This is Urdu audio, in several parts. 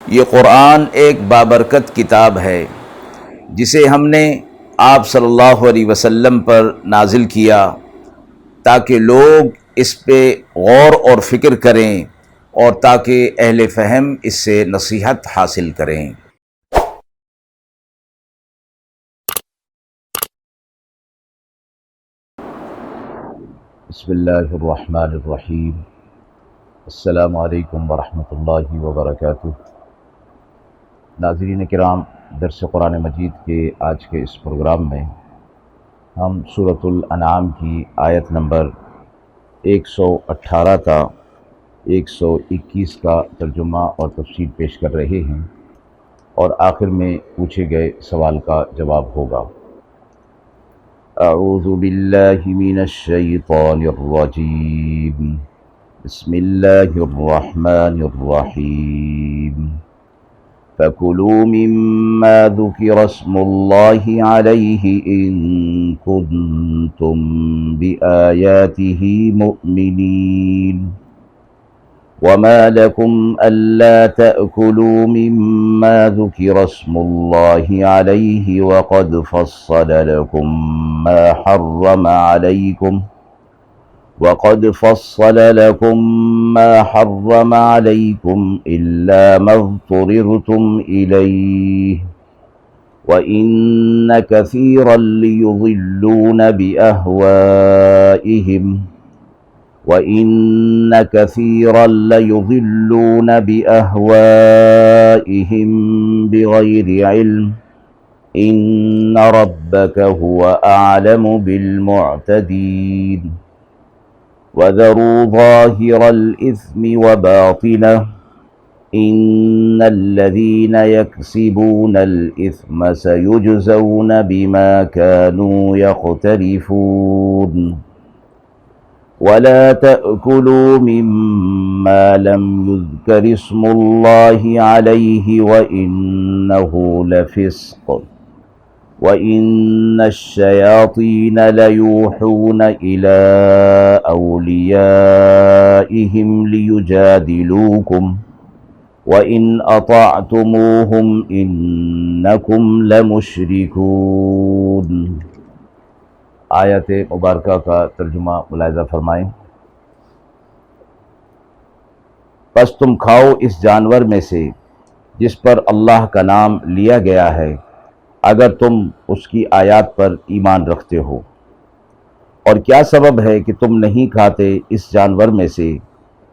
یہ قرآن ایک بابرکت کتاب ہے جسے ہم نے آپ صلی اللہ علیہ وسلم پر نازل کیا تاکہ لوگ اس پہ غور اور فکر کریں اور تاکہ اہل فہم اس سے نصیحت حاصل کریں۔ بسم اللہ الرحمن الرحیم۔ السلام علیکم ورحمۃ اللہ وبرکاتہ۔ ناظرین کرام، درس قرآن مجید کے آج کے اس پروگرام میں ہم سورۃ الانعام کی آیت نمبر 118 تا 121 کا ترجمہ اور تفسیر پیش کر رہے ہیں، اور آخر میں پوچھے گئے سوال کا جواب ہوگا۔ اعوذ باللہ من الشیطان الرجیم، بسم اللہ الرحمن الرحیم۔ فَكُلُوا مِمَّا ذُكِرَ اسْمُ اللَّهِ عَلَيْهِ إِن كُنتُم بِآيَاتِهِ مُؤْمِنِينَ وَمَا لَكُمْ أَلَّا تَأْكُلُوا مِمَّا ذُكِرَ اسْمُ اللَّهِ عَلَيْهِ وَقَدْ فَصَّلَ لَكُم مَّا حَرَّمَ عَلَيْكُمْ إِلَّا مَا اضْطُرِرْتُمْ إِلَيْهِ وَإِنَّ كَثِيرًا لَيُضِلُّونَ بِأَهْوَائِهِمْ بِغَيْرِ عِلْمٍ إِنَّ رَبَّكَ هُوَ أَعْلَمُ بِالْمُعْتَدِينَ وَذَرُوا ظَاهِرَ الْإِثْمِ وَبَاطِنَهُ إِنَّ الَّذِينَ يَكْسِبُونَ الْإِثْمَ سَيُجْزَوْنَ بِمَا كَانُوا يَقْتَرِفُونَ وَلَا تَأْكُلُوا مِمَّا لَمْ يُذْكَرِ اسْمُ اللَّهِ عَلَيْهِ وَإِنَّهُ لَفِسْقٌ وَإِنَّ الشَّيَاطِينَ لَيُوحُونَ إِلَىٰ أَوْلِيَائِهِمْ لِيُجَادِلُوكُمْ وَإِنْ أَطَعْتُمُوهُمْ إِنَّكُمْ لَمُشْرِكُونَ۔ آیت مبارکہ کا ترجمہ ملاحظہ فرمائیں۔ پس تم کھاؤ اس جانور میں سے جس پر اللہ کا نام لیا گیا ہے، اگر تم اس کی آیات پر ایمان رکھتے ہو۔ اور کیا سبب ہے کہ تم نہیں کھاتے اس جانور میں سے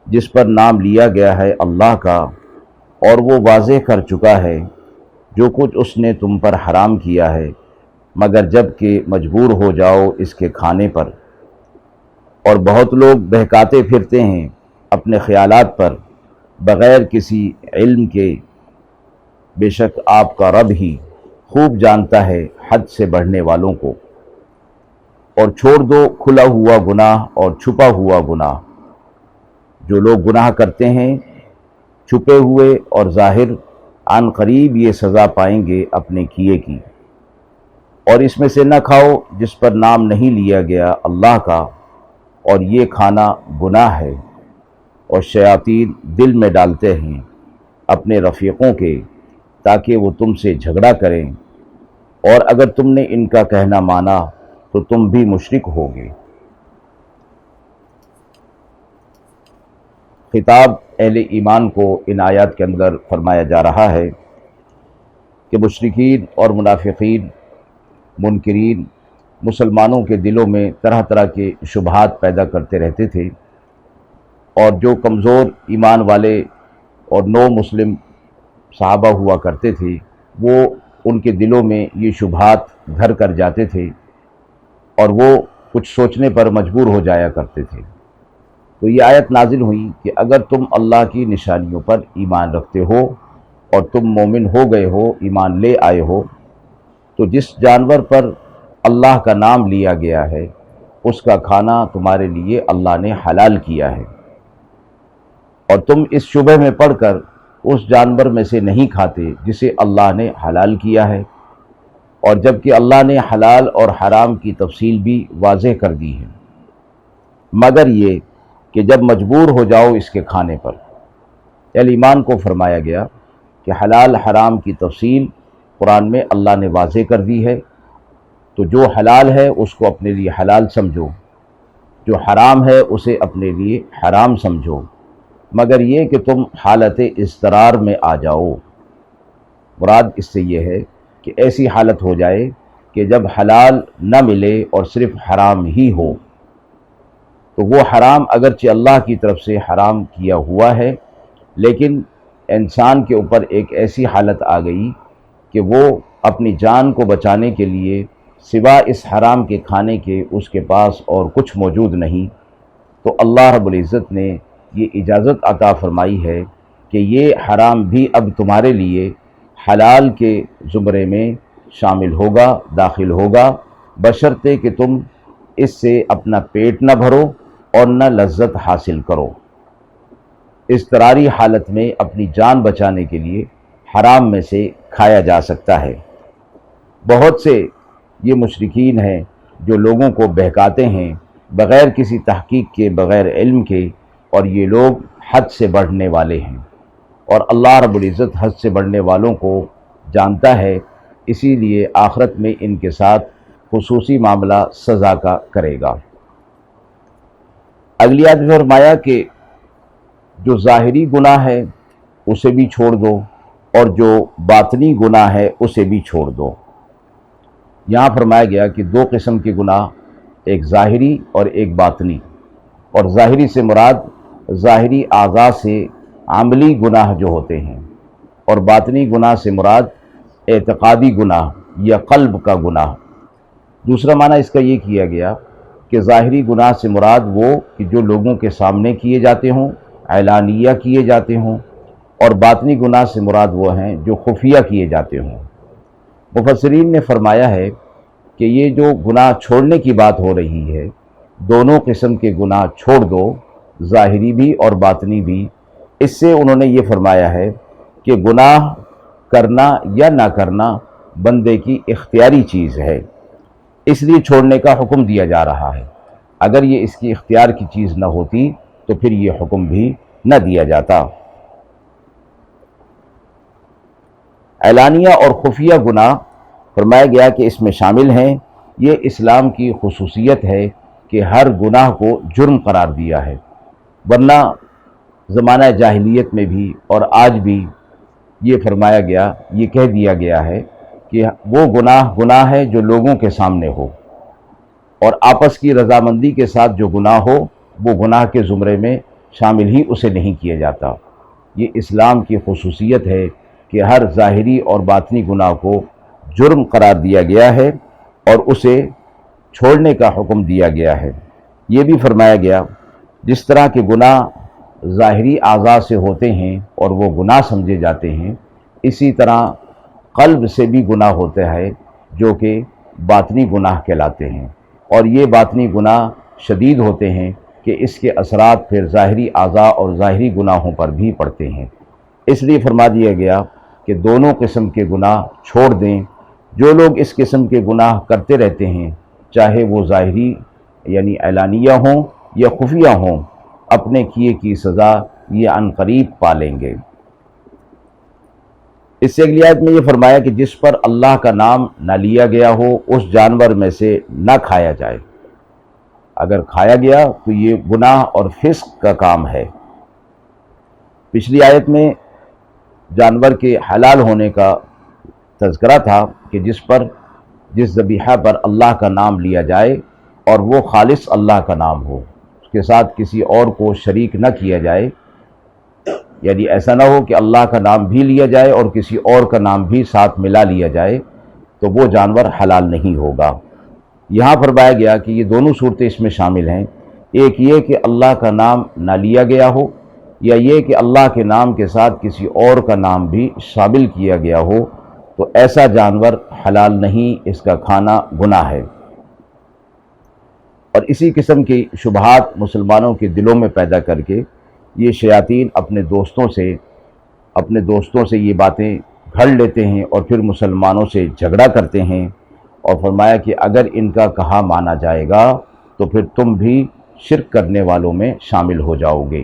جس پر نام لیا گیا ہے اللہ کا، اور وہ واضح کر چکا ہے جو کچھ اس نے تم پر حرام کیا ہے، مگر جب کہ مجبور ہو جاؤ اس کے کھانے پر۔ اور بہت لوگ بہکاتے پھرتے ہیں اپنے خیالات پر بغیر کسی علم کے، بے شک آپ کا رب ہی خوب جانتا ہے حد سے بڑھنے والوں کو۔ اور چھوڑ دو کھلا ہوا گناہ اور چھپا ہوا گناہ۔ جو لوگ گناہ کرتے ہیں چھپے ہوئے اور ظاہر، عن قریب یہ سزا پائیں گے اپنے کیے کی۔ اور اس میں سے نہ کھاؤ جس پر نام نہیں لیا گیا اللہ کا، اور یہ کھانا گناہ ہے۔ اور شیاطین دل میں ڈالتے ہیں اپنے رفیقوں کے تاکہ وہ تم سے جھگڑا کریں، اور اگر تم نے ان کا کہنا مانا تو تم بھی مشرک ہوگے۔ خطاب اہل ایمان کو ان آیات کے اندر فرمایا جا رہا ہے کہ مشرکین اور منافقین، منکرین مسلمانوں کے دلوں میں طرح طرح کے شبہات پیدا کرتے رہتے تھے، اور جو کمزور ایمان والے اور نو مسلم صحابہ ہوا کرتے تھے، وہ ان کے دلوں میں یہ شبہات گھر کر جاتے تھے، اور وہ کچھ سوچنے پر مجبور ہو جایا کرتے تھے۔ تو یہ آیت نازل ہوئی کہ اگر تم اللہ کی نشانیوں پر ایمان رکھتے ہو اور تم مومن ہو گئے ہو، ایمان لے آئے ہو، تو جس جانور پر اللہ کا نام لیا گیا ہے اس کا کھانا تمہارے لیے اللہ نے حلال کیا ہے، اور تم اس شبہ میں پڑھ کر اس جانور میں سے نہیں کھاتے جسے اللہ نے حلال کیا ہے، اور جبکہ اللہ نے حلال اور حرام کی تفصیل بھی واضح کر دی ہے، مگر یہ کہ جب مجبور ہو جاؤ اس کے کھانے پر۔ اہل ایمان کو فرمایا گیا کہ حلال حرام کی تفصیل قرآن میں اللہ نے واضح کر دی ہے، تو جو حلال ہے اس کو اپنے لیے حلال سمجھو، جو حرام ہے اسے اپنے لیے حرام سمجھو، مگر یہ کہ تم حالت اضطرار میں آ جاؤ۔ مراد اس سے یہ ہے کہ ایسی حالت ہو جائے کہ جب حلال نہ ملے اور صرف حرام ہی ہو، تو وہ حرام اگرچہ اللہ کی طرف سے حرام کیا ہوا ہے، لیکن انسان کے اوپر ایک ایسی حالت آ گئی کہ وہ اپنی جان کو بچانے کے لیے سوا اس حرام کے کھانے کے اس کے پاس اور کچھ موجود نہیں، تو اللہ رب العزت نے یہ اجازت عطا فرمائی ہے کہ یہ حرام بھی اب تمہارے لیے حلال کے زمرے میں شامل ہوگا، داخل ہوگا، بشرطے کہ تم اس سے اپنا پیٹ نہ بھرو اور نہ لذت حاصل کرو۔ اضطراری حالت میں اپنی جان بچانے کے لیے حرام میں سے کھایا جا سکتا ہے۔ بہت سے یہ مشرکین ہیں جو لوگوں کو بہکاتے ہیں بغیر کسی تحقیق کے، بغیر علم کے، اور یہ لوگ حد سے بڑھنے والے ہیں، اور اللہ رب العزت حد سے بڑھنے والوں کو جانتا ہے، اسی لیے آخرت میں ان کے ساتھ خصوصی معاملہ سزا کا کرے گا۔ اگلی آیت میں فرمایا کہ جو ظاہری گناہ ہے اسے بھی چھوڑ دو، اور جو باطنی گناہ ہے اسے بھی چھوڑ دو۔ یہاں فرمایا گیا کہ دو قسم کے گناہ، ایک ظاہری اور ایک باطنی، اور ظاہری سے مراد ظاہری اعضاء سے عملی گناہ جو ہوتے ہیں، اور باطنی گناہ سے مراد اعتقادی گناہ یا قلب کا گناہ۔ دوسرا معنی اس کا یہ کیا گیا کہ ظاہری گناہ سے مراد وہ کہ جو لوگوں کے سامنے کیے جاتے ہوں، اعلانیہ کیے جاتے ہوں، اور باطنی گناہ سے مراد وہ ہیں جو خفیہ کیے جاتے ہوں۔ مفسرین نے فرمایا ہے کہ یہ جو گناہ چھوڑنے کی بات ہو رہی ہے، دونوں قسم کے گناہ چھوڑ دو، ظاہری بھی اور باطنی بھی۔ اس سے انہوں نے یہ فرمایا ہے کہ گناہ کرنا یا نہ کرنا بندے کی اختیاری چیز ہے، اس لیے چھوڑنے کا حکم دیا جا رہا ہے۔ اگر یہ اس کی اختیار کی چیز نہ ہوتی تو پھر یہ حکم بھی نہ دیا جاتا۔ اعلانیہ اور خفیہ گناہ فرمایا گیا کہ اس میں شامل ہیں۔ یہ اسلام کی خصوصیت ہے کہ ہر گناہ کو جرم قرار دیا ہے، ورنہ زمانہ جاہلیت میں بھی اور آج بھی یہ فرمایا گیا، یہ کہہ دیا گیا ہے کہ وہ گناہ ہے جو لوگوں کے سامنے ہو، اور آپس کی رضامندی کے ساتھ جو گناہ ہو وہ گناہ کے زمرے میں شامل ہی اسے نہیں کیا جاتا۔ یہ اسلام کی خصوصیت ہے کہ ہر ظاہری اور باطنی گناہ کو جرم قرار دیا گیا ہے اور اسے چھوڑنے کا حکم دیا گیا ہے۔ یہ بھی فرمایا گیا جس طرح کے گناہ ظاہری اعضاء سے ہوتے ہیں اور وہ گناہ سمجھے جاتے ہیں، اسی طرح قلب سے بھی گناہ ہوتا ہے جو کہ باطنی گناہ کہلاتے ہیں، اور یہ باطنی گناہ شدید ہوتے ہیں کہ اس کے اثرات پھر ظاہری اعضاء اور ظاہری گناہوں پر بھی پڑتے ہیں۔ اس لیے فرما دیا گیا کہ دونوں قسم کے گناہ چھوڑ دیں۔ جو لوگ اس قسم کے گناہ کرتے رہتے ہیں، چاہے وہ ظاہری یعنی اعلانیہ ہوں یا خفیہ ہوں، اپنے کیے کی سزا یہ عنقریب پالیں گے۔ اس سے اگلی آیت میں یہ فرمایا کہ جس پر اللہ کا نام نہ لیا گیا ہو اس جانور میں سے نہ کھایا جائے۔ اگر کھایا گیا تو یہ گناہ اور فسق کا کام ہے۔ پچھلی آیت میں جانور کے حلال ہونے کا تذکرہ تھا کہ جس ذبیحہ پر اللہ کا نام لیا جائے اور وہ خالص اللہ کا نام ہو، اس کے ساتھ کسی اور کو شریک نہ کیا جائے، یعنی ایسا نہ ہو کہ اللہ کا نام بھی لیا جائے اور کسی اور کا نام بھی ساتھ ملا لیا جائے، تو وہ جانور حلال نہیں ہوگا۔ یہاں فرمایا گیا کہ یہ دونوں صورتیں اس میں شامل ہیں، ایک یہ کہ اللہ کا نام نہ لیا گیا ہو، یا یہ کہ اللہ کے نام کے ساتھ کسی اور کا نام بھی شامل کیا گیا ہو، تو ایسا جانور حلال نہیں، اس کا کھانا گناہ ہے۔ اور اسی قسم کی شبہات مسلمانوں کے دلوں میں پیدا کر کے یہ شیاطین اپنے دوستوں سے یہ باتیں گھڑ لیتے ہیں اور پھر مسلمانوں سے جھگڑا کرتے ہیں، اور فرمایا کہ اگر ان کا کہا مانا جائے گا تو پھر تم بھی شرک کرنے والوں میں شامل ہو جاؤ گے،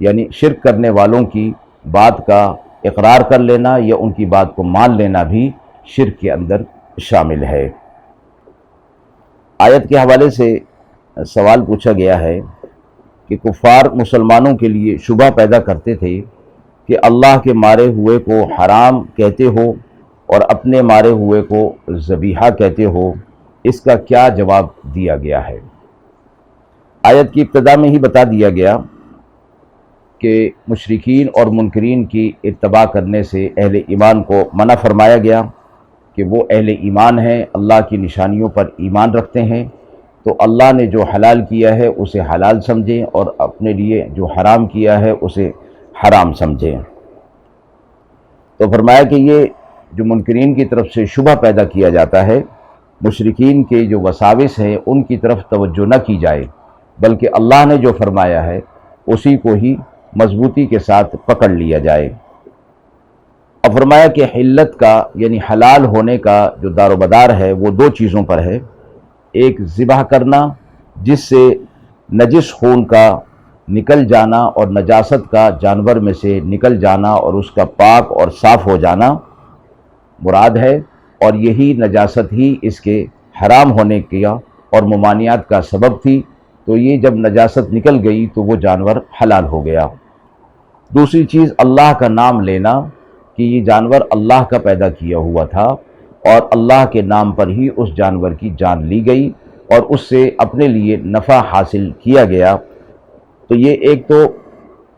یعنی شرک کرنے والوں کی بات کا اقرار کر لینا یا ان کی بات کو مان لینا بھی شرک کے اندر شامل ہے۔ آیت کے حوالے سے سوال پوچھا گیا ہے کہ کفار مسلمانوں کے لیے شبہ پیدا کرتے تھے کہ اللہ کے مارے ہوئے کو حرام کہتے ہو اور اپنے مارے ہوئے کو ذبیحہ کہتے ہو، اس کا کیا جواب دیا گیا ہے؟ آیت کی ابتدا میں ہی بتا دیا گیا کہ مشرکین اور منکرین کی اتباع کرنے سے اہل ایمان کو منع فرمایا گیا کہ وہ اہل ایمان ہیں، اللہ کی نشانیوں پر ایمان رکھتے ہیں، تو اللہ نے جو حلال کیا ہے اسے حلال سمجھیں اور اپنے لیے جو حرام کیا ہے اسے حرام سمجھیں۔ تو فرمایا کہ یہ جو منکرین کی طرف سے شبہ پیدا کیا جاتا ہے، مشرکین کے جو وساوس ہیں ان کی طرف توجہ نہ کی جائے، بلکہ اللہ نے جو فرمایا ہے اسی کو ہی مضبوطی کے ساتھ پکڑ لیا جائے۔ اب فرمایا کہ حلت کا یعنی حلال ہونے کا جو دار و مدار ہے وہ دو چیزوں پر ہے، ایک ذبح کرنا جس سے نجس خون کا نکل جانا اور نجاست کا جانور میں سے نکل جانا اور اس کا پاک اور صاف ہو جانا مراد ہے، اور یہی نجاست ہی اس کے حرام ہونے کا اور ممانعات کا سبب تھی، تو یہ جب نجاست نکل گئی تو وہ جانور حلال ہو گیا۔ دوسری چیز اللہ کا نام لینا کہ یہ جانور اللہ کا پیدا کیا ہوا تھا اور اللہ کے نام پر ہی اس جانور کی جان لی گئی اور اس سے اپنے لیے نفع حاصل کیا گیا، تو یہ ایک تو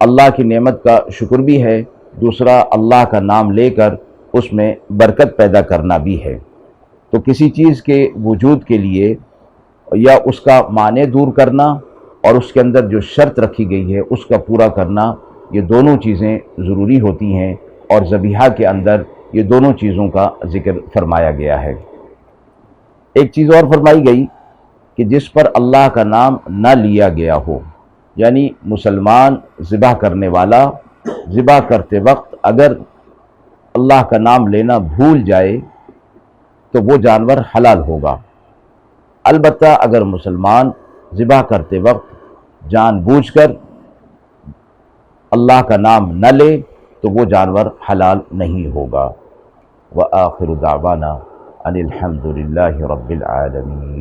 اللہ کی نعمت کا شکر بھی ہے، دوسرا اللہ کا نام لے کر اس میں برکت پیدا کرنا بھی ہے۔ تو کسی چیز کے وجود کے لیے یا اس کا معنی دور کرنا اور اس کے اندر جو شرط رکھی گئی ہے اس کا پورا کرنا، یہ دونوں چیزیں ضروری ہوتی ہیں، اور ذبیحہ کے اندر یہ دونوں چیزوں کا ذکر فرمایا گیا ہے۔ ایک چیز اور فرمائی گئی کہ جس پر اللہ کا نام نہ لیا گیا ہو، یعنی مسلمان ذبح کرنے والا ذبح کرتے وقت اگر اللہ کا نام لینا بھول جائے تو وہ جانور حلال ہوگا، البتہ اگر مسلمان ذبح کرتے وقت جان بوجھ کر اللہ کا نام نہ لے تو وہ جانور حلال نہیں ہوگا۔ وآخر دعوانا ان الحمد للہ رب العالمین۔